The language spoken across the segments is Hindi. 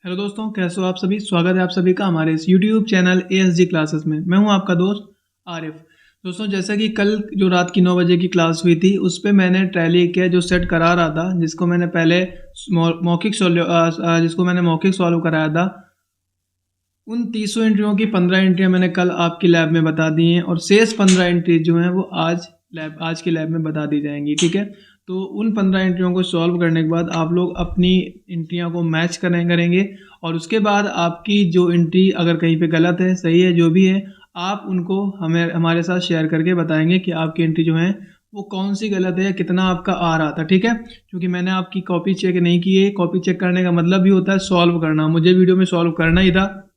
हेलो दोस्तों, कैसे हो आप सभी। स्वागत है आप सभी का हमारे इस यूट्यूब चैनल ASG क्लासेस में। मैं हूं आपका दोस्त आरिफ। दोस्तों, जैसा कि कल जो रात की 9 बजे की क्लास हुई थी उस पर मैंने टैली के जो सेट करा रहा था, जिसको मैंने पहले मौखिक सॉल्व कराया था, उन 300 एंट्रियों की 15 एंट्रियां मैंने कल आपकी लैब में बता दी हैं और शेष 15 एंट्री जो हैं वो आज की लैब में बता दी जाएंगी। ठीक है, तो उन 15 एंट्रियों को सॉल्व करने के बाद आप लोग अपनी एंट्रियों को मैच करेंगे और उसके बाद आपकी जो एंट्री अगर कहीं पे गलत है, सही है, जो भी है, आप उनको हमारे साथ शेयर करके बताएंगे कि आपकी एंट्री जो है वो कौन सी गलत है या कितना आपका आ रहा था। ठीक है, क्योंकि मैंने आपकी कॉपी चेक नहीं की है। कॉपी चेक करने का मतलब भी होता है सॉल्व करना। मुझे वीडियो में सॉल्व करना ही था,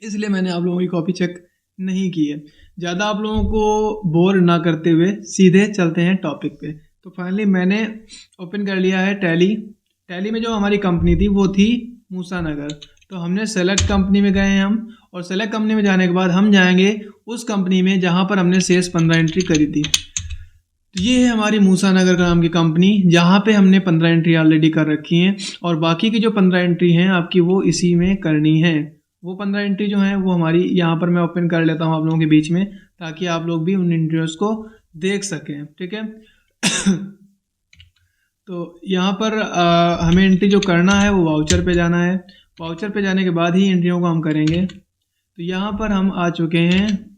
इसलिए मैंने आप लोगों की कॉपी चेक नहीं की है। ज़्यादा आप लोगों को बोर ना करते हुए सीधे चलते हैं टॉपिक पे। तो फाइनली मैंने ओपन कर लिया है टैली में जो हमारी कंपनी थी वो थी मूसा नगर। तो हमने सेलेक्ट कंपनी में गए हैं हम, और सेलेक्ट कंपनी में जाने के बाद हम जाएंगे उस कंपनी में जहाँ पर हमने शेष 15 एंट्री करी थी। तो ये है हमारी मूसा नगर नाम की कंपनी, जहाँ पे हमने 15 एंट्री ऑलरेडी कर रखी हैं और बाकी की जो 15 एंट्री हैं आपकी वो इसी में करनी है। वो 15 एंट्री जो हैं वो हमारी यहाँ पर मैं ओपन कर लेता हूँ आप लोगों के बीच में, ताकि आप लोग भी उन एंट्रीज को देख सकें। ठीक है तो यहाँ पर हमें एंट्री जो करना है वो वाउचर पे जाना है। वाउचर पे जाने के बाद ही एंट्रियों को हम करेंगे। तो यहाँ पर हम आ चुके हैं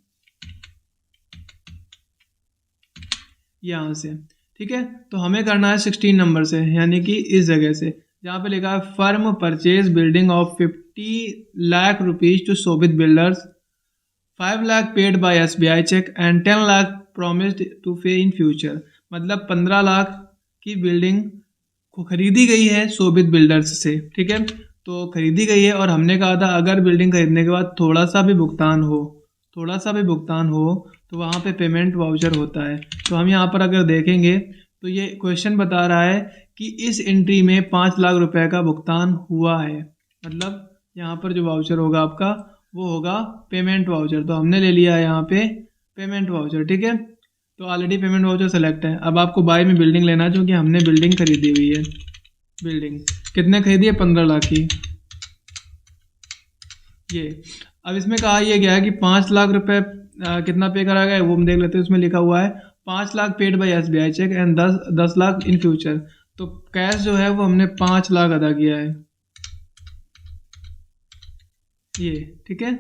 यहाँ से। ठीक है, तो हमें करना है 16 नंबर से, यानी कि इस जगह से जहाँ पे लिखा है firm purchase building of 50 lakh rupees to Shobhit builders, 5 lakh paid by SBI cheque and 10 lakh promised to pay in future. मतलब 15 लाख की बिल्डिंग को खरीदी गई है शोभित बिल्डर्स से। ठीक है, तो खरीदी गई है और हमने कहा था अगर बिल्डिंग खरीदने के बाद थोड़ा सा भी भुगतान हो तो वहाँ पे पेमेंट वाउचर होता है। तो हम यहाँ पर अगर देखेंगे तो ये क्वेश्चन बता रहा है कि इस एंट्री में 5 लाख रुपए का भुगतान हुआ है। मतलब यहाँ पर जो वाउचर होगा आपका वो होगा पेमेंट वाउचर। तो हमने ले लिया है यहाँ पे पेमेंट वाउचर। ठीक है, तो ऑलरेडी पेमेंट वाउचर सेलेक्ट है। अब आपको बाय में बिल्डिंग लेना है, क्योंकि हमने बिल्डिंग खरीदी हुई है। बिल्डिंग कितने खरीदी है? 15 लाख की। ये अब इसमें कहा यह गया है कि 5 लाख रुपए कितना पे करा गया है वो हम देख लेते हैं। उसमें लिखा हुआ है 5 lakh paid by SBI cheque and 10 lakh in future. तो कैश जो है वो हमने 5 लाख अदा किया है ये। ठीक है,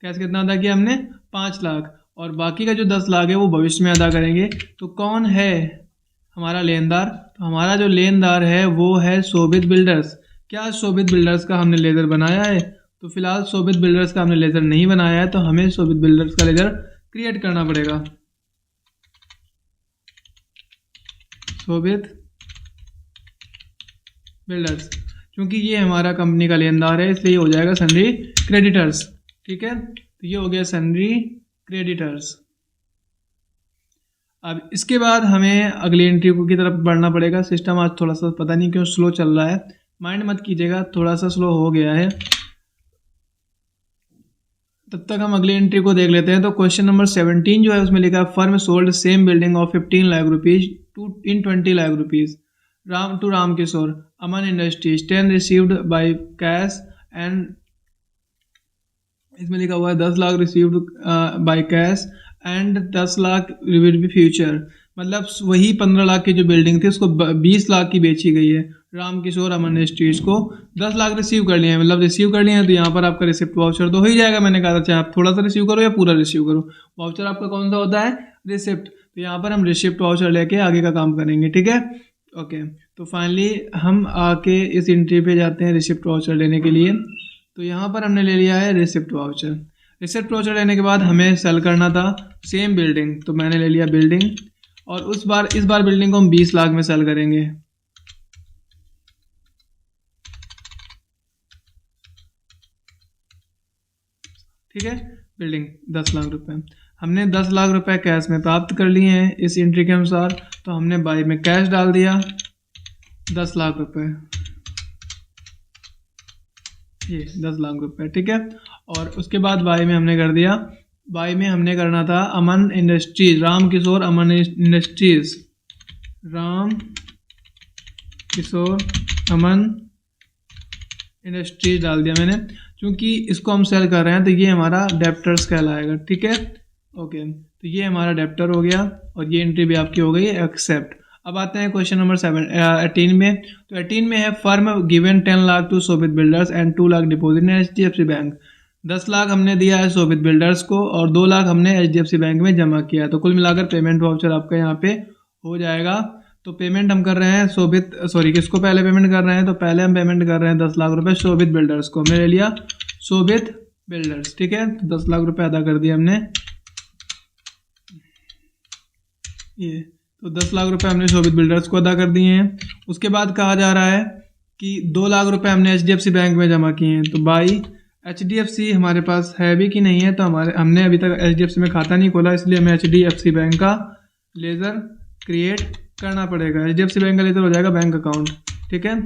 कैश कितना अदा किया हमने? 5 लाख, और बाकी का जो 10 लाख है वो भविष्य में अदा करेंगे। तो कौन है हमारा लेनदार? तो हमारा जो लेनदार है वो है शोभित बिल्डर्स। क्या शोभित बिल्डर्स का हमने लेजर बनाया है? तो फिलहाल शोभित बिल्डर्स का हमने लेजर नहीं बनाया है, तो हमें शोभित बिल्डर्स का लेजर क्रिएट करना पड़ेगा। शोभित बिल्डर्स, क्योंकि ये हमारा कंपनी का लेनदार है इसलिए हो जाएगा सन्ड्री क्रेडिटर्स। ठीक है, तो ये हो गया सन्ड्री क्रेडिटर्स। अब इसके बाद हमें अगली एंट्री की तरफ बढ़ना पड़ेगा। सिस्टम आज थोड़ा सा पता नहीं क्यों स्लो चल रहा है, माइंड मत कीजिएगा, थोड़ा सा स्लो हो गया है। तब तक हम अगली एंट्री को देख लेते हैं। तो क्वेश्चन नंबर 17 जो है उसमें लिखा है firm sold same building of 15 lakh rupees in 20 lakh rupees Ram Kishore Aman industries 10 received by cash and, इसमें लिखा हुआ है 10 lakh received by cash and 10 lakh will future. मतलब वही 15 लाख की जो बिल्डिंग थी उसको 20 लाख की बेची गई है। राम किशोर अमन इंडस्ट्रीज को 10 लाख रिसीव कर लिए हैं, मतलब रिसीव कर लिए हैं। तो यहाँ पर आपका रिसिप्ट वाउचर तो हो ही जाएगा। मैंने कहा था चाहे आप थोड़ा सा रिसीव करो या पूरा रिसीव करो, वाउचर आपका कौन सा होता है? रिसिप्ट। तो यहाँ पर हम रिसिप्ट वाउचर लेके आगे का काम करेंगे। ठीक है, ओके। तो फाइनली हम आके इस एंट्री पे जाते हैं रिसिप्ट वाउचर लेने के लिए। तो यहाँ पर हमने ले लिया है रिसिप्ट वाउचर। रिसिप्ट वाउचर लेने के बाद हमें सेल करना था सेम बिल्डिंग, तो मैंने ले लिया बिल्डिंग, और इस बार बिल्डिंग को हम 20 लाख में सेल करेंगे। ठीक है, बिल्डिंग 10 लाख रुपए। हमने 10 लाख रुपए कैश में प्राप्त कर लिए हैं इस एंट्री के अनुसार। तो हमने बाय में कैश डाल दिया 10 लाख रुपए, ये 10 लाख रुपए। ठीक है, और उसके बाद बाय में हमने कर दिया, बाय में हमने करना था अमन industries, Ram Kishore Aman industries, Ram Kishore Aman industries डाल दिया मैंने, क्योंकि इसको हम सेल कर रहे हैं तो ये हमारा डेप्टर्स कहलाएगा, ठीक है। ओके, तो ये हमारा डेप्टर हो गया और ये एंट्री भी आपकी हो गई एक्सेप्ट। अब आते हैं क्वेश्चन नंबर 18 में। तो 18 में है firm given 10 lakh to Shobhit builders and 2 lakh deposit in HDFC bank. 10 lakh हमने दिया है शोभित बिल्डर्स को और 2 लाख हमने HDFC बैंक में जमा किया है। तो कुल मिलाकर पेमेंट वाउचर आपका यहाँ पे हो जाएगा। तो पेमेंट हम कर रहे हैं किसको पहले पेमेंट कर रहे हैं, तो पहले हम पेमेंट कर रहे हैं 10 लाख रुपए शोभित बिल्डर्स को। हमने ले लिया शोभित बिल्डर्स, ठीक है। तो 10 लाख रुपए अदा कर दिया हमने, ये तो 10 लाख रुपए हमने शोभित बिल्डर्स को अदा कर दिए हैं। उसके बाद कहा जा रहा है कि 2 लाख रुपए हमने HDFC बैंक में जमा किए हैं। तो भाई HDFC हमारे पास है भी कि नहीं है, तो हमने अभी तक HDFC में खाता नहीं खोला, इसलिए हमें HDFC बैंक का लेज़र क्रिएट करना पड़ेगा। HDFC बैंक का लेज़र हो जाएगा बैंक अकाउंट, ठीक है।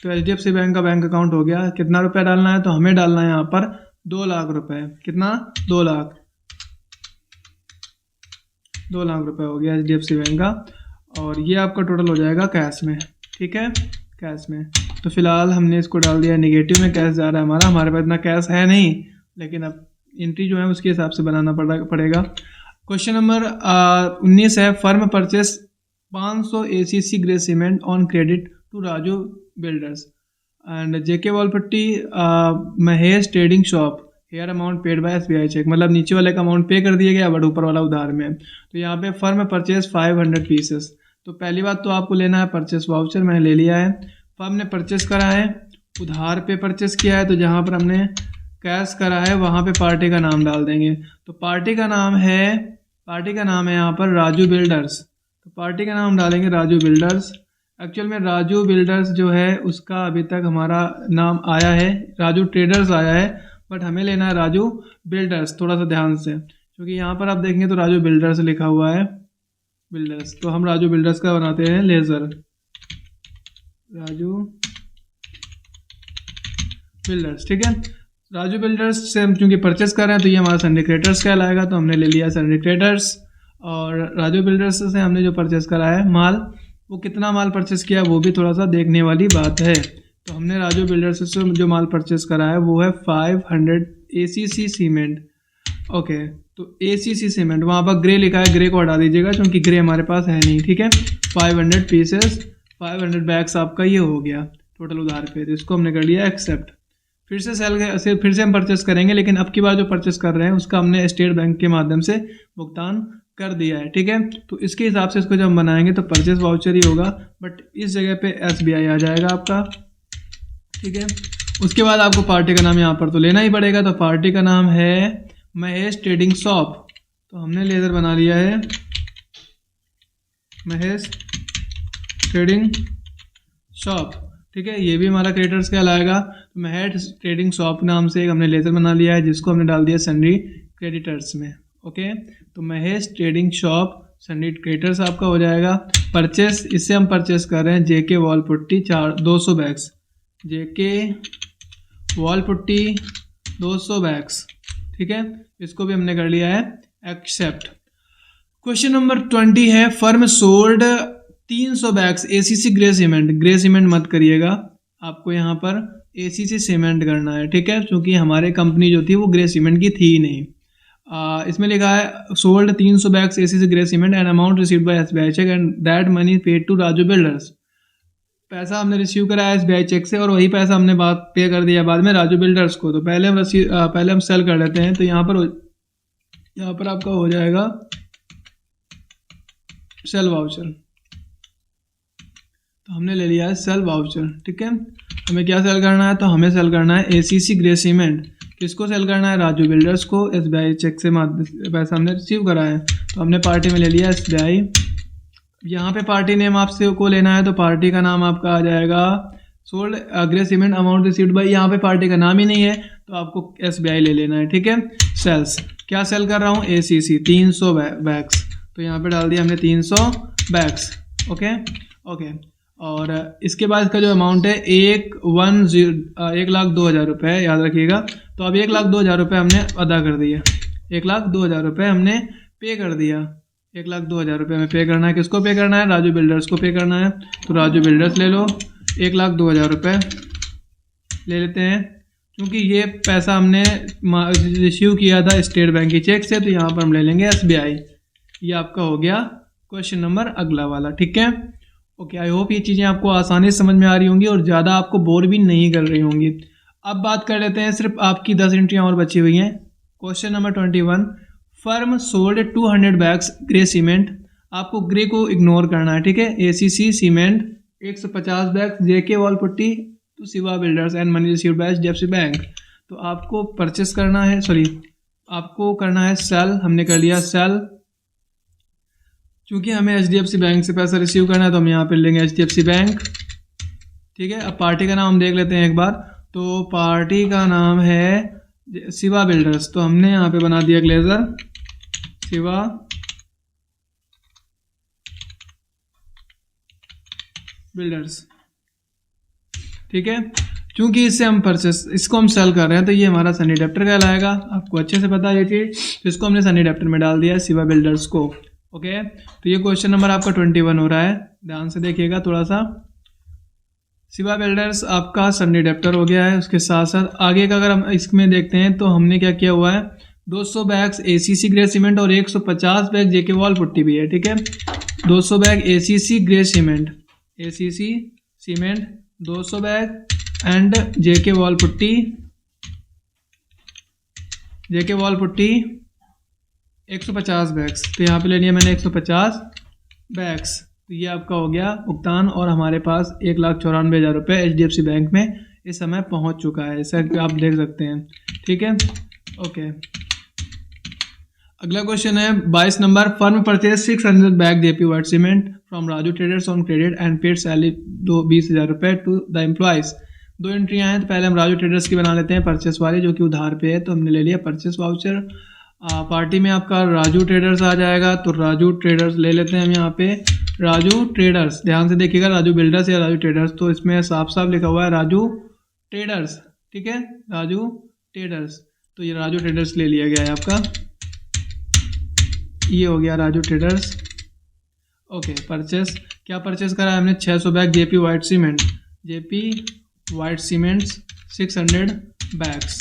तो HDFC बैंक का बैंक अकाउंट हो गया। कितना रुपया डालना है, तो हमें डालना है यहाँ पर 2 लाख रुपए। कितना, 2 लाख रुपए हो गया HDFC बैंक का, और ये आपका टोटल हो जाएगा कैश में, ठीक है, कैश में। तो फिलहाल हमने इसको डाल दिया नेगेटिव में, कैश जा रहा है हमारे पास इतना कैश है नहीं, लेकिन अब एंट्री जो है उसके हिसाब से बनाना पड़ेगा। क्वेश्चन नंबर 19 है firm purchase 500 ACC grey cement on credit to Raju builders and JK वॉलपट्टी Mahesh trading shop, here amount paid by SBI cheque. मतलब नीचे वाले का अमाउंट पे कर दिया गया बट ऊपर वाला उधार में। तो यहाँ पे फर्म परचेज 500 पीसेस। तो पहली बात तो आपको लेना है परचेस वाउचर, मैंने ले लिया है। फर्म ने परचेस करा है, उधार पे परचेस किया है, तो जहाँ पर हमने कैश करा है वहाँ पे पार्टी का नाम डाल देंगे। तो पार्टी का नाम है यहाँ पर राजू बिल्डर्स। तो पार्टी का नाम डालेंगे राजू बिल्डर्स। एक्चुअल में राजू बिल्डर्स जो है उसका अभी तक हमारा नाम आया है, राजू ट्रेडर्स आया है, बट हमें लेना है राजू बिल्डर्स। थोड़ा सा ध्यान से, क्योंकि यहाँ पर आप देखेंगे तो राजू बिल्डर्स लिखा हुआ है, बिल्डर्स। तो हम राजू बिल्डर्स का बनाते हैं लेज़र, राजू बिल्डर्स, ठीक है। राजू बिल्डर्स से हम चूँकि परचेस कर रहे हैं तो ये हमारा सन्डे क्रिएटर्स कहलाएगा, तो हमने ले लिया सन्डे क्रिएटर्स। और राजू बिल्डर्स से हमने जो परचेस करा है माल, वो कितना माल परचेस किया वो भी थोड़ा सा देखने वाली बात है। तो हमने राजू बिल्डर्स से जो माल परचेस करा है वो है 500 ACC सीमेंट। ओके, तो ACC सीमेंट, वहाँ पर ग्रे लिखा है, ग्रे को हटा दीजिएगा क्योंकि ग्रे हमारे पास है नहीं, ठीक है। 500 पीसेस, 500 बैग्स आपका ये हो गया टोटल उधार पे। तो इसको हमने कर लिया एक्सेप्ट। फिर से हम परचेस करेंगे, लेकिन अब की बार जो परचेस कर रहे हैं उसका हमने स्टेट बैंक के माध्यम से भुगतान कर दिया है, ठीक है। तो इसके हिसाब से इसको जब हम बनाएंगे तो परचेस वाउचर ही होगा, बट इस जगह पे SBI आ जाएगा आपका, ठीक है। उसके बाद आपको पार्टी का नाम यहाँ पर तो लेना ही पड़ेगा। तो पार्टी का नाम है महेश ट्रेडिंग शॉप। तो हमने लेज़र बना लिया है महेश ट्रेडिंग शॉप, ठीक है। ये भी हमारा क्रिएटर्स कहलाएगा। तो महेश ट्रेडिंग शॉप नाम से एक हमने लेज़र बना लिया है, जिसको हमने डाल दिया सन्डी क्रेडिटर्स में। ओके, तो महेश ट्रेडिंग शॉप सन्डी क्रेडिटर्स आपका हो जाएगा। परचेस, इससे हम परचेस कर रहे हैं JK wall putty 200 bags, JK wall putty 200 bags, ठीक है। इसको भी हमने कर लिया है एक्सेप्ट। क्वेश्चन नंबर 20 है firm sold 300 bags ACC grey cement. Grey cement मत करिएगा, आपको यहाँ पर ACC सीमेंट करना है, ठीक है, क्योंकि हमारे कंपनी जो थी वो ग्रे सीमेंट की थी ही नहीं। इसमें लिखा है sold 300 bags ACC grey cement and amount received by SBI cheque and that money paid to Raju builders. पैसा हमने रिसीव करा है SBI चेक से और वही पैसा हमने पे कर दिया बाद में राजू बिल्डर्स को। तो पहले हम सेल कर लेते हैं। तो यहाँ पर आपका हो जाएगा सेल वाउचर। तो हमने ले लिया है सेल वाउचर, ठीक है। हमें क्या सेल करना है, तो हमें सेल करना है ACC ग्रे सीमेंट। किसको सेल करना है, राजू बिल्डर्स को। SBI चेक से पैसा हमने रिसीव करा है, तो हमने पार्टी में ले लिया SBI। यहाँ पे पार्टी नेम आपसे को लेना है, तो पार्टी का नाम आपका आ जाएगा sold grey cement amount received bye. यहाँ पे पार्टी का नाम ही नहीं है, तो आपको SBI ले लेना है, ठीक है। सेल्स, क्या सेल कर रहा हूँ, ACC 300 बैग्स। तो यहाँ पे डाल दिया हमने 300 बैग्स, ओके। और इसके बाद इसका जो अमाउंट है 1,02,000 रुपये, याद रखिएगा। तो अब 1,02,000 रुपये हमने अदा कर दिया, 1,02,000 रुपये हमने पे कर दिया। 1,02,000 रुपये में पे करना है, किसको पे करना है, राजू बिल्डर्स को पे करना है। तो राजू बिल्डर्स ले लो, 1,02,000 रुपये ले लेते हैं, क्योंकि ये पैसा हमने रिसीव किया था स्टेट बैंक की चेक से, तो यहाँ पर हम ले लेंगे SBI। ये आपका हो गया क्वेश्चन नंबर अगला वाला, ठीक है। ओके, आई होप ये चीज़ें आपको आसानी से समझ में आ रही होंगी और ज़्यादा आपको बोर भी नहीं कर रही होंगी। अब बात कर लेते हैं, सिर्फ आपकी 10 एंट्रियाँ और बची हुई हैं। Question number 21, firm sold 200 bags grey cement. आपको ग्रे को इग्नोर करना है, ठीक है। ACC cement 150 bag, JK wall putty to Shiva builders and money received by HDFC bank. तो आपको परचेस करना है, आपको करना है सेल। हमने कर लिया सेल, क्योंकि हमें HDFC बैंक से पैसा रिसीव करना है तो हम यहाँ पे लेंगे HDFC बैंक, ठीक है। अब पार्टी का नाम हम देख लेते हैं एक बार। तो पार्टी का नाम है शिवा बिल्डर्स, तो हमने यहाँ पे बना दिया ग्लेजर शिवा बिल्डर्स, ठीक है। क्योंकि इससे हम इसको हम सेल कर रहे हैं तो ये हमारा सनी डेप्टर कहलाएगा। आपको अच्छे से पता है ये चीज़, तो इसको हमने सनी डेप्टर में डाल दिया शिवा बिल्डर्स को। ओके, तो ये क्वेश्चन नंबर आपका 21 हो रहा है, ध्यान से देखिएगा थोड़ा सा। शिवा बिल्डर्स आपका सनी डेप्टर हो गया है। उसके साथ साथ आगे का अगर हम इसमें देखते हैं तो हमने क्या किया हुआ है, 200 बैग्स ACC ग्रे सीमेंट और 150 बैग JK वॉल पुट्टी भी है, ठीक है। 200 bag ACC grey cement, ACC cement 200 bag and JK wall putty, JK wall putty 150 bags. तो यहाँ पे ले लिया मैंने 150 बैग्स। तो ये आपका हो गया भुगतान और हमारे पास 1,94,000 रुपये HDFC बैंक में इस समय पहुँच चुका है, ऐसा आप देख सकते हैं, ठीक है। ओके, अगला क्वेश्चन है 22 number, firm purchase 600 bag JP white cement from Raju traders on credit and paid salary 20,000 रुपये टू द एम्प्लॉयज़। 2 एंट्रियाँ हैं, तो पहले हम राजू ट्रेडर्स की बना लेते हैं परचेस वाली, जो कि उधार पे है। तो हमने ले लिया परचेस वाउचर। पार्टी में आपका राजू ट्रेडर्स आ जाएगा, तो राजू ट्रेडर्स ले लेते हैं हम यहाँ पे। राजू ट्रेडर्स, ध्यान से देखिएगा, राजू बिल्डर्स या राजू ट्रेडर्स, तो इसमें साफ साफ लिखा हुआ है राजू ट्रेडर्स, ठीक है, राजू ट्रेडर्स। तो ये राजू ट्रेडर्स ले लिया गया है आपका, ये हो गया राजू ट्रेडर्स। ओके, परचेस क्या परचेस करा है हमने, 600 bag JP white cement, JP white cements 600 bags.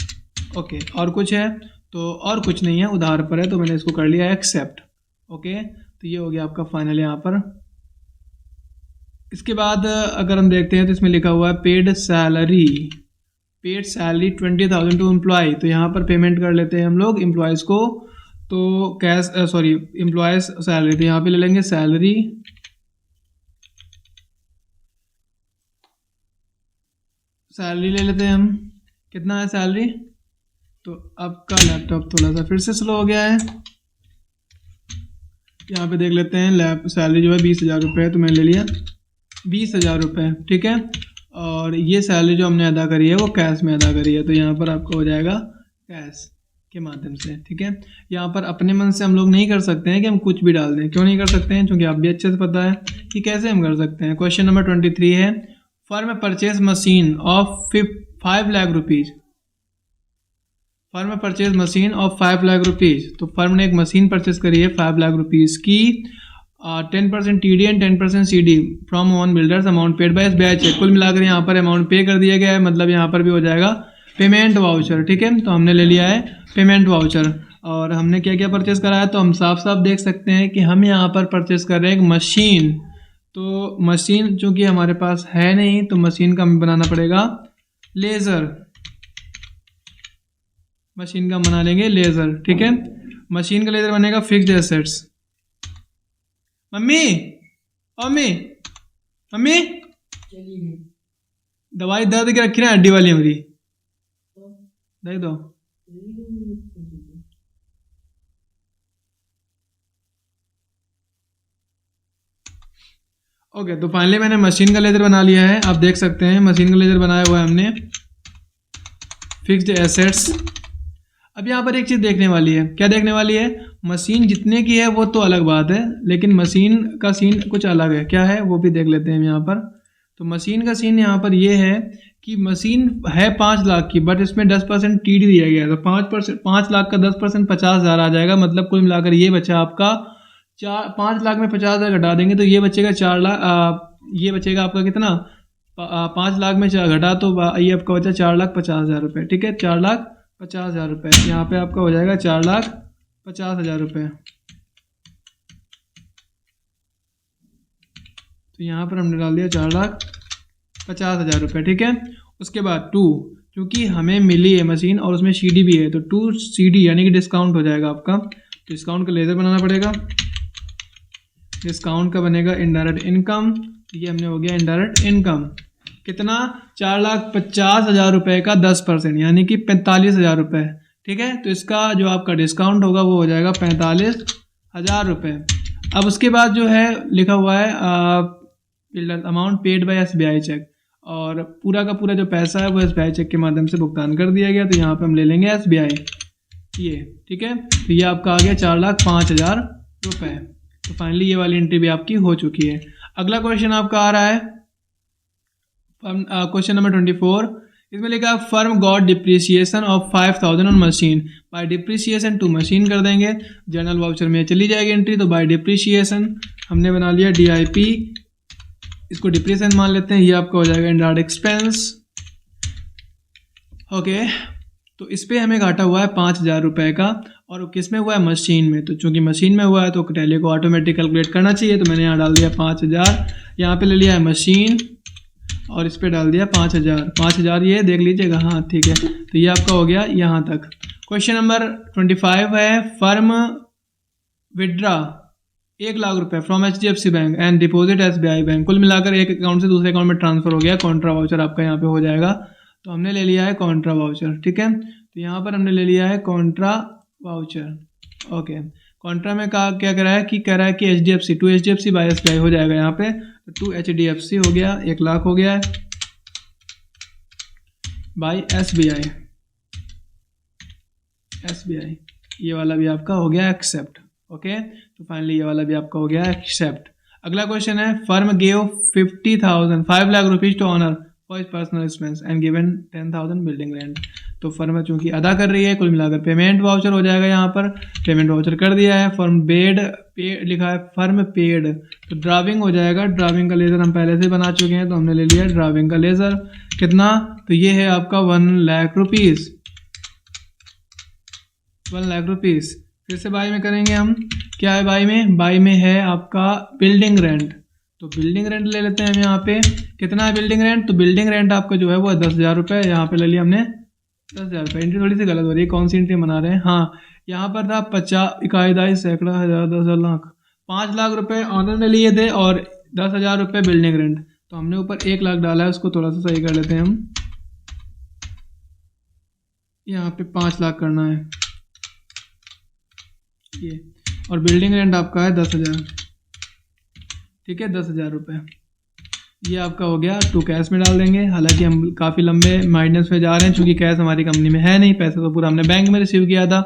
Okay, और कुछ है तो और कुछ नहीं है, उधार पर है, तो मैंने इसको कर लिया एक्सेप्ट। ओके, तो ये हो गया आपका फाइनल यहाँ पर। इसके बाद अगर हम देखते हैं तो इसमें लिखा हुआ है पेड सैलरी 20,000 टू एम्प्लॉय। तो यहाँ पर पेमेंट कर लेते हैं हम लोग एम्प्लॉयज़ को, तो कैश एम्प्लॉयज़ सैलरी, तो यहाँ पे ले लेंगे सैलरी ले लेते हैं हम। कितना है सैलरी, तो आपका लैपटॉप थोड़ा सा फिर से स्लो हो गया है, यहाँ पे देख लेते हैं। सैलरी जो है 20,000 रुपये है, तो मैंने ले लिया 20,000 रुपये, ठीक है। और ये सैलरी जो हमने अदा करी है वो कैश में अदा करी है, तो यहाँ पर आपको हो जाएगा कैश के माध्यम से, ठीक है। यहाँ पर अपने मन से हम लोग नहीं कर सकते हैं कि हम कुछ भी डाल दें। क्यों नहीं कर सकते हैं, क्योंकि आप भी अच्छे से पता है कि कैसे हम कर सकते हैं। क्वेश्चन नंबर 23 है, firm purchase machine of 5 lakh rupees. Firm purchase machine of 5 lakh rupees, तो फर्म ने एक मशीन परचेज करी है 5 लाख रुपीज़ की। 10% TD and 10% CD from own builders, amount paid by SBI cheque. कुल मिलाकर यहाँ पर अमाउंट पे कर दिया गया है, मतलब यहाँ पर भी हो जाएगा पेमेंट वाउचर, ठीक है। तो हमने ले लिया है पेमेंट वाउचर। और हमने क्या क्या परचेस करा है, तो हम साफ साफ देख सकते हैं कि हम यहाँ पर परचेस कर रहे हैं एक मशीन। तो मशीन चूँकि हमारे पास है नहीं, तो मशीन का हमें बनाना पड़ेगा लेज़र, मशीन का बना लेंगे लेज़र, ठीक है। मशीन का लेज़र बनेगा fixed assets. Mummy mummy mummy दवाई दर्द की रखी ना, हड्डी वाली मेरी, देख दो। ओके, तो फाइनली मैंने मशीन का लेज़र बना लिया है। आप देख सकते हैं मशीन का लेज़र बनाया हुआ है हमने, फिक्स्ड एसेट्स। अब यहाँ पर एक चीज़ देखने वाली है, क्या देखने वाली है, मशीन जितने की है वो तो अलग बात है, लेकिन मशीन का सीन कुछ अलग है। क्या है वो भी देख लेते हैं यहाँ पर। तो मशीन का सीन यहाँ पर ये है कि मशीन है 5 लाख की, बट इसमें 10% TD दिया गया है। तो 5 लाख का 10% 50,000 आ जाएगा, मतलब कुल मिलाकर ये बचा आपका 5 लाख में 50,000 घटा देंगे तो ये बचेगा 4 लाख। ये बचेगा आपका कितना, 5 लाख में घटा तो ये आपका बचा 4,50,000 रुपये। ठीक है, 4,50,000 रुपये। यहाँ पे आपका हो जाएगा 4,50,000 रुपये। तो यहाँ पर हमने डाल दिया 4,50,000 रुपये। ठीक है, उसके बाद 2, क्योंकि हमें मिली है मशीन और उसमें CD भी है, तो 2 CD यानी कि डिस्काउंट हो जाएगा आपका। डिस्काउंट का लेजर बनाना पड़ेगा। डिस्काउंट का बनेगा इनडायरेक्ट इनकम। ये हमने हो गया इनडायरेक्ट इनकम। कितना? 4,50,000 रुपये का 10% यानी कि 45,000 रुपये। ठीक है, तो इसका जो आपका डिस्काउंट होगा वो हो जाएगा 45,000 रुपये। अब उसके बाद जो है लिखा हुआ है amount paid by SBI cheque, और पूरा का पूरा जो पैसा है वो SBI चेक के माध्यम से भुगतान कर दिया गया। तो यहाँ पे हम ले लेंगे SBI ये। ठीक है, तो ये आपका आ गया 4,05,000 रुपये। तो फाइनली ये वाली एंट्री भी आपकी हो चुकी है। अगला क्वेश्चन आपका आ रहा है क्वेश्चन नंबर 24। इसमें लिखा firm got depreciation of 5,000 on machine, by depreciation to machine कर देंगे। जनरल वाउचर में चली जाएगी एंट्री, तो बाय डिप्रिसिएशन हमने बना लिया DIP, इसको डिप्रिसिएशन मान लेते हैं। ये आपका हो जाएगा इनडायरेक्ट एक्सपेंस। ओके, तो इस पर हमें घाटा हुआ है 5,000 रुपये का, और किस में हुआ है? मशीन में। तो चूंकि मशीन में हुआ है तो टैली को ऑटोमेटिक कैलकुलेट करना चाहिए, तो मैंने यहाँ डाल दिया 5,000। यहाँ पे ले लिया है मशीन और इस पे डाल दिया 5,000। 5,000 ये देख लीजिएगा, हाँ ठीक है। तो ये आपका हो गया यहाँ तक। क्वेश्चन नंबर 25 है फर्म विड्रा 1 लाख रुपए from HDFC bank and deposit SBI bank. कुल मिलाकर एक अकाउंट से दूसरे अकाउंट में ट्रांसफर हो गया। कॉन्ट्रा वाउचर आपका यहाँ पे हो जाएगा। तो हमने ले लिया है कॉन्ट्रा वाउचर। ठीक है, तो यहाँ पर हमने ले लिया है कॉन्ट्रा वाउचर। ओके, कॉन्ट्रा में क्या कह रहा है कि HDFC to HDFC by SBI हो जाएगा यहाँ पे। तो टू HDFC हो गया, 1 लाख हो गया है, बाय SBI ये वाला भी आपका हो गया एक्सेप्ट। ओके, तो फाइनली ये वाला भी आपका हो गया एक्सेप्ट। अगला क्वेश्चन है firm gave 5 lakh rupees to owner for his personal expense and given 10,000 building rent. तो फर्म चूंकि अदा कर रही है, कुल मिलाकर पेमेंट वाउचर हो जाएगा। यहाँ पर पेमेंट वाउचर कर दिया है। फर्म पेड लिखा है फर्म पेड, तो ड्राविंग हो जाएगा। ड्राविंग का लेजर हम पहले से बना चुके हैं, तो हमने ले लिया ड्राविंग का लेजर। कितना? तो ये है आपका 1 लाख रुपीज। 1 लाख रुपीज। फिर से बाई में करेंगे हम। क्या है बाई में? बाई में है आपका बिल्डिंग रेंट। तो बिल्डिंग रेंट ले लेते हैं हम यहाँ पे। कितना है बिल्डिंग रेंट? तो बिल्डिंग रेंट आपका जो है वो 10,000 रुपये। यहाँ पे ले लिया हमने 10,000 रुपये। एंट्री थोड़ी सी गलत हो रही है, कौन सी एंट्री बना रहे हैं? हाँ, यहाँ पर था 50 इकाई दाई सैकड़ा हज़ार 10 लाख 5 लाख रुपए ऑनर ने लिए थे और 10,000 रुपये बिल्डिंग रेंट। तो हमने ऊपर 1 लाख डाला है, उसको थोड़ा सा सही कर लेते हैं हम। यहाँ पे 5 लाख करना है ये, और बिल्डिंग रेंट आपका है 10,000। ठीक है, 10,000 रुपये ये आपका हो गया। टू कैश में डाल देंगे। हालांकि हम काफ़ी लंबे माइनस में जा रहे हैं, क्योंकि कैश हमारी कंपनी में है नहीं, पैसा तो पूरा हमने बैंक में रिसीव किया था।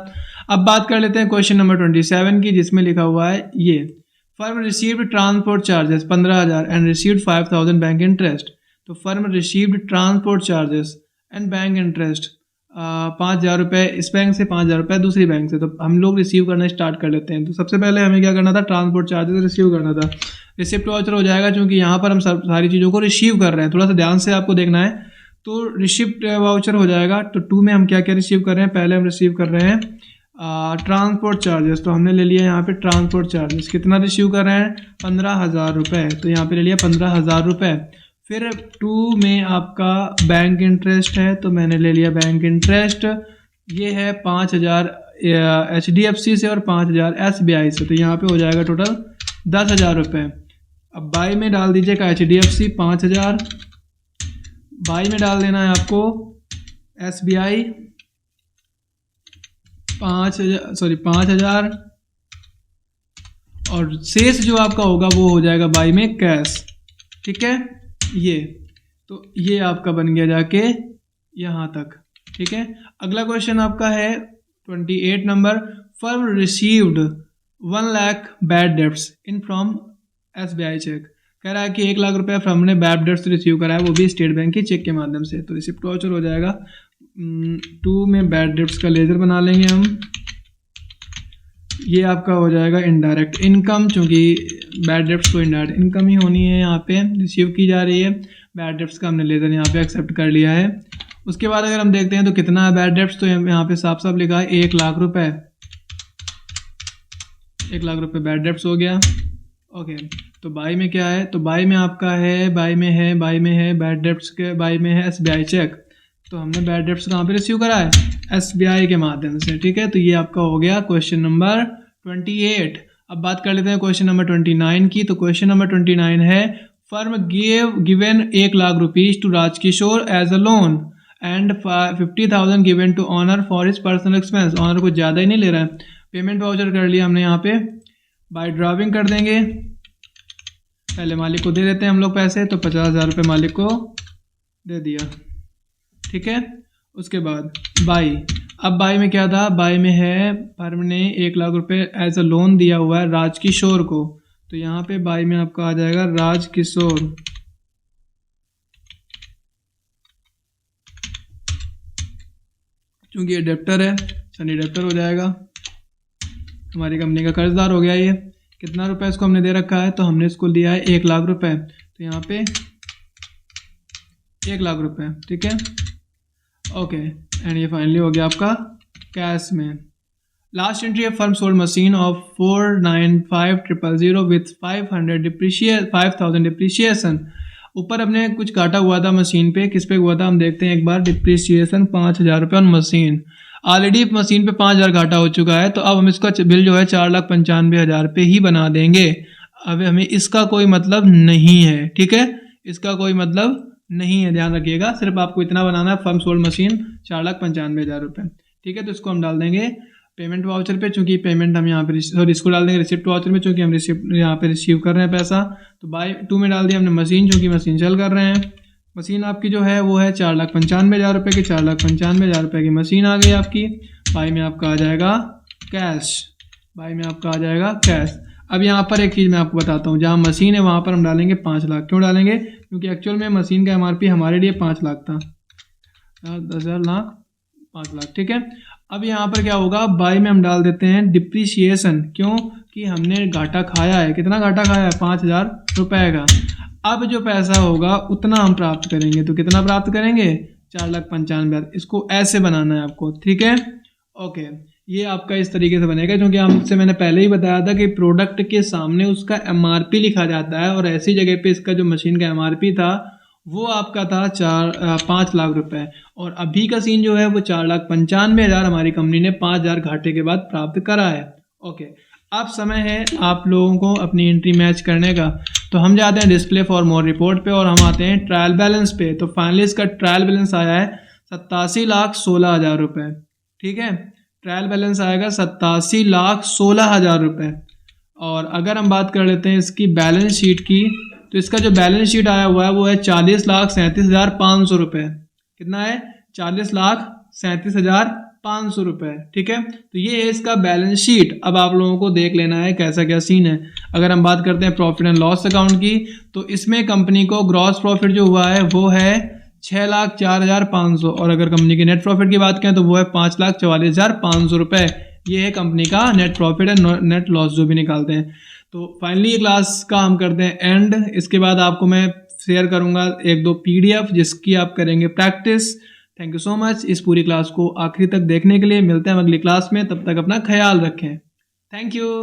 अब बात कर लेते हैं क्वेश्चन नंबर 27 की, जिसमें लिखा हुआ है ये firm received transport charges 15,000 and received 5,000 bank interest. तो firm received transport charges and bank interest 5,000 रुपये इस बैंक से, 5,000 रुपये दूसरी बैंक से। तो हम लोग रिसीव करना स्टार्ट कर लेते हैं। तो सबसे पहले हमें क्या करना था? ट्रांसपोर्ट चार्जेस रिसीव करना था। रिसिप्ट वाउचर हो जाएगा, क्योंकि यहाँ पर हम सारी चीज़ों को रिसीव कर रहे हैं। थोड़ा सा ध्यान से आपको देखना है। तो रिसिप्ट वाउचर हो जाएगा। तो 2 में हम क्या क्या रिसीव कर रहे हैं? पहले हम रिसीव कर रहे हैं ट्रांसपोर्ट चार्जेस। तो हमने ले लिया यहाँ पे ट्रांसपोर्ट चार्जेस। कितना रिसीव कर रहे हैं? 15,000 रुपये। तो यहाँ पे ले लिया 15,000 रुपये। फिर 2 में आपका बैंक इंटरेस्ट है, तो मैंने ले लिया बैंक इंटरेस्ट। ये है 5,000 HDFC से और 5,000 SBI से। तो यहाँ पे हो जाएगा टोटल 10,000 रुपये। अब बाई में डाल दीजिएगा HDFC 5,000, बाई में डाल देना है आपको SBI 5,000, और शेष जो आपका होगा वो हो जाएगा बाई में कैश। ठीक है, ये तो ये आपका बन गया जाके यहाँ तक। ठीक है, अगला क्वेश्चन आपका है 28 नंबर firm received 1 lakh bad debts in from SBI cheque. कह रहा है कि 1 लाख रुपये फर्म ने बैड डेब्ट्स रिसीव करा है, वो भी स्टेट बैंक की चेक के माध्यम से। तो रिसिप्ट वाउचर हो जाएगा। 2 में बैड डेब्ट्स का लेजर बना लेंगे हम। ये आपका हो जाएगा इनडायरेक्ट इनकम, चूँकि बैड डेब्ट्स को इनडायरेक्ट इनकम ही होनी है, यहाँ पे रिसीव की जा रही है। बैड डेब्ट्स का हमने लेजर यहाँ पे एक्सेप्ट कर लिया है। उसके बाद अगर हम देखते हैं तो कितना है बैड डेब्ट्स, तो यहाँ पे साफ साफ लिखा है 1 लाख रुपए। 1 लाख रुपए बैड डेब्ट्स हो गया। ओके, तो बाई में क्या है, तो बाई में आपका है, बाई में है बैड डेब्ट्स के, बाई में है SBI चेक। तो हमने बैड डेब्ट्स कहाँ पे रिसीव करा है, SBI के माध्यम से। ठीक है, तो ये आपका हो गया क्वेश्चन नंबर 28। अब बात कर लेते हैं क्वेश्चन नंबर 29 की। तो क्वेश्चन नंबर 29 है, firm given 1 lakh rupees to Rajkishore as a loan and 50,000 given to owner for his personal expense. Owner को ज़्यादा ही नहीं ले रहा है। पेमेंट वाउचर कर लिया हमने यहाँ पे, बाय ड्राइविंग कर देंगे। पहले मालिक को दे देते हैं हम लोग पैसे, तो 50,000 रुपये मालिक को दे दिया। ठीक है, उसके बाद बाई। अब बाई में क्या था, बाई में है फर्म ने 1 लाख रुपए एज अ लोन दिया हुआ है राजकिशोर को। तो यहाँ पे बाई में आपका आ जाएगा राजकिशोर। क्योंकि ये डेप्टर है, सनी डेप्टर हो जाएगा, हमारी कंपनी का कर्जदार हो गया। ये कितना रुपए इसको हमने दे रखा है, तो हमने इसको दिया है 1 लाख रुपए। तो यहाँ पे 1 लाख रुपए। ठीक है, ओके, एंड ये फाइनली हो गया आपका कैश में। लास्ट एंट्री है, firm sold machine of 495,000 with 5,000 depreciation. ऊपर अपने कुछ काटा हुआ था मशीन पे, किस पे हुआ था हम देखते हैं एक बार। डिप्रिशिएशन 5,000 रुपये ऑन मशीन। ऑलरेडी मशीन पे 5,000 घाटा हो चुका है, तो अब हम इसका बिल जो है 4,95,000 पे ही बना देंगे। अब हमें इसका कोई मतलब नहीं है। ठीक है, इसका कोई मतलब नहीं है, ध्यान रखिएगा। सिर्फ आपको इतना बनाना है, फर्म सोल्ड मशीन 4,95,000 रुपये। ठीक है, तो इसको हम डाल देंगे पेमेंट वाउचर पे, चूंकि पेमेंट हम यहाँ पे, सॉरी इसको डाल देंगे रिसिप्ट वाउचर में, चूंकि हम रिसिप्ट यहाँ पे रिसीव कर रहे हैं पैसा। तो बाय 2 में डाल दिया हमने मशीन, चूंकि मशीन सेल कर रहे हैं। मशीन आपकी जो है वो है 4,95,000 रुपये की, 4,95,000 रुपये की मशीन आ गई आपकी। बाई में आपका आ जाएगा कैश, बाई में आपका आ जाएगा कैश। अब यहाँ पर एक चीज़ मैं आपको बताता हूँ, जहाँ मशीन है वहाँ पर हम डालेंगे 5 लाख। क्यों डालेंगे, क्योंकि एक्चुअल में मशीन का MRP हमारे लिए 5 लाख था। 10,000 लाख 5 लाख। ठीक है, अब यहाँ पर क्या होगा, बाई में हम डाल देते हैं डिप्रिशिएशन। क्यों कि हमने घाटा खाया है। कितना घाटा खाया है, 5,000 रुपये का। अब जो पैसा होगा उतना हम प्राप्त करेंगे। तो कितना प्राप्त करेंगे, 4,95,000। इसको ऐसे बनाना है आपको। ठीक है, ओके, ये आपका इस तरीके से बनेगा, क्योंकि आपसे मैंने पहले ही बताया था कि प्रोडक्ट के सामने उसका MRP लिखा जाता है, और ऐसी जगह पे इसका जो मशीन का MRP था वो आपका था 5 लाख रुपए। और अभी का सीन जो है वो 4,95,000 हमारी कंपनी ने 5,000 घाटे के बाद प्राप्त करा है। ओके, अब समय है आप लोगों को अपनी एंट्री मैच करने का। तो हम जाते हैं डिस्प्ले फॉर मोर रिपोर्ट पे, और हम आते हैं ट्रायल बैलेंस पे। तो फाइनली इसका ट्रायल बैलेंस आया है 87,16,000 रुपये। ठीक है, ट्रायल बैलेंस आएगा 87,16,000 रुपये। और अगर हम बात कर लेते हैं इसकी बैलेंस शीट की, तो इसका जो बैलेंस शीट आया हुआ है वो है 40,37,500 रुपये। कितना है, 40,37,500 रुपये। ठीक है, तो ये है इसका बैलेंस शीट। अब आप लोगों को देख लेना है कैसा क्या सीन है। अगर हम बात करते हैं प्रॉफिट एंड लॉस अकाउंट की, तो इसमें कंपनी को ग्रॉस प्रॉफिट जो हुआ है वो है 6,04,500, और अगर कंपनी की नेट प्रॉफिट की बात करें तो वो है 5,44,500 रुपये। ये है कंपनी का net profit and net loss जो भी निकालते हैं। तो फाइनली ये क्लास का हम करते हैं एंड। इसके बाद आपको मैं शेयर करूंगा 1-2 PDF जिसकी आप करेंगे practice. Thank you so much इस पूरी क्लास को आखिरी तक देखने के लिए। मिलते हैं अगली क्लास में, तब तक अपना ख्याल रखें। Thank you.